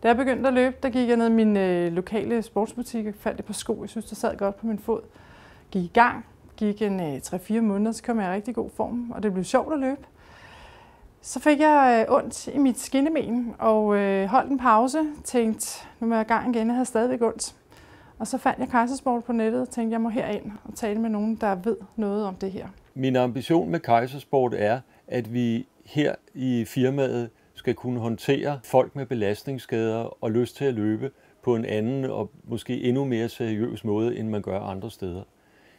Da jeg begyndte at løbe, der gik jeg ned i min lokale sportsbutik og fandt et par sko. Jeg synes, det sad godt på min fod. Gik i gang, gik en 3-4 måneder, så kom jeg i rigtig god form, og det blev sjovt at løbe. Så fik jeg ondt i mit skinneben og holdt en pause. Tænkte, nu må jeg i gang igen, jeg havde stadigvæk ondt. Og så fandt jeg Kejsersport på nettet og tænkte, jeg må herind og tale med nogen, der ved noget om det her. Min ambition med Kejsersport er, at vi her i firmaet skal kunne håndtere folk med belastningsskader og lyst til at løbe på en anden og måske endnu mere seriøs måde, end man gør andre steder.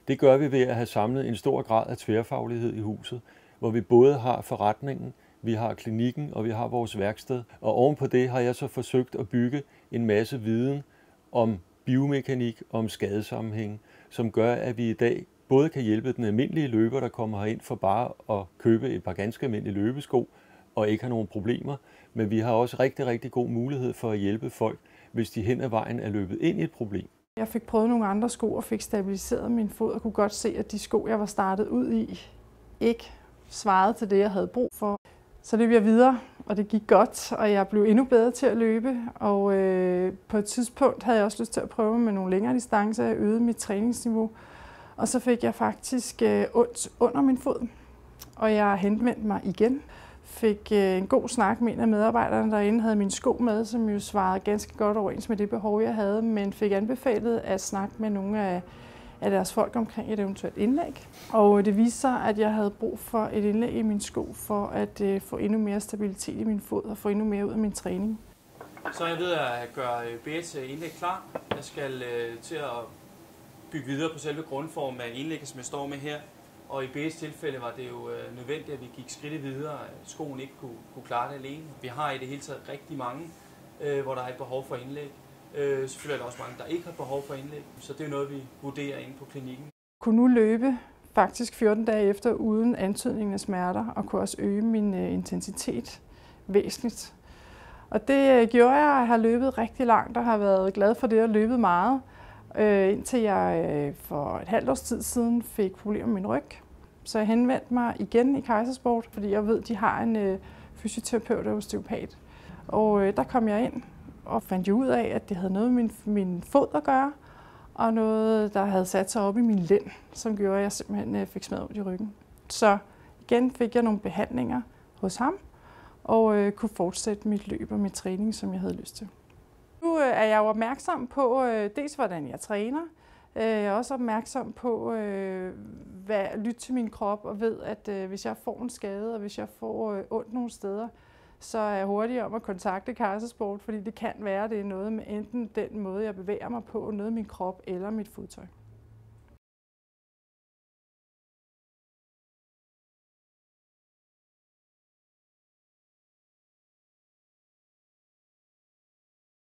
Det gør vi ved at have samlet en stor grad af tværfaglighed i huset, hvor vi både har forretningen, vi har klinikken og vi har vores værksted. Og ovenpå det har jeg så forsøgt at bygge en masse viden om biomekanik og om skadesammenhæng, som gør, at vi i dag både kan hjælpe den almindelige løber, der kommer herind for bare at købe et par ganske almindelige løbesko og ikke har nogen problemer, men vi har også rigtig god mulighed for at hjælpe folk, hvis de hen ad vejen er løbet ind i et problem. Jeg fik prøvet nogle andre sko og fik stabiliseret min fod og kunne godt se, at de sko, jeg var startet ud i, ikke svarede til det, jeg havde brug for. Så løb jeg videre, og det gik godt, og jeg blev endnu bedre til at løbe. Og på et tidspunkt havde jeg også lyst til at prøve med nogle længere distancer. Jeg øgede mit træningsniveau, og så fik jeg faktisk ondt under min fod. Og jeg henvendte mig igen. Fik en god snak med en af medarbejderne derinde, havde mine sko med, som jo svarede ganske godt overens med det behov, jeg havde, men fik anbefalet at snakke med nogle af deres folk omkring et eventuelt indlæg. Og det viste sig, at jeg havde brug for et indlæg i min sko for at få endnu mere stabilitet i min fod og få endnu mere ud af min træning. Så er jeg ved at gøre BS indlæg klar. Jeg skal til at bygge videre på selve grundformen af indlægget, som jeg står med her. Og i BS tilfælde var det jo nødvendigt, at vi gik skridtet videre, at skoen ikke kunne klare det alene. Vi har i det hele taget rigtig mange, hvor der er et behov for indlæg. Selvfølgelig er der også mange, der ikke har behov for indlæg, så det er noget, vi vurderer inde på klinikken. Jeg kunne nu løbe faktisk 14 dage efter uden antydning af smerter, og kunne også øge min intensitet væsentligt. Og det gjorde jeg, at jeg har løbet rigtig langt og har været glad for det og løbet meget. Indtil jeg for et halvt års tid siden fik problemer med min ryg. Så jeg henvendte mig igen i Kejsersport, fordi jeg ved, at de har en fysioterapeut og osteopat. Og der kom jeg ind og fandt ud af, at det havde noget med min fod at gøre, og noget, der havde sat sig op i min lænd, som gjorde, at jeg simpelthen fik smadret ud i ryggen. Så igen fik jeg nogle behandlinger hos ham, og kunne fortsætte mit løb og mit træning, som jeg havde lyst til. Nu er jeg jo opmærksom på dels, hvordan jeg træner. Jeg er også opmærksom på at lytte til min krop og ved, at hvis jeg får en skade og hvis jeg får ondt nogle steder, så er jeg hurtigere om at kontakte Kejsersport, fordi det kan være, at det er noget med enten den måde, jeg bevæger mig på, noget af min krop eller mit fodtøj.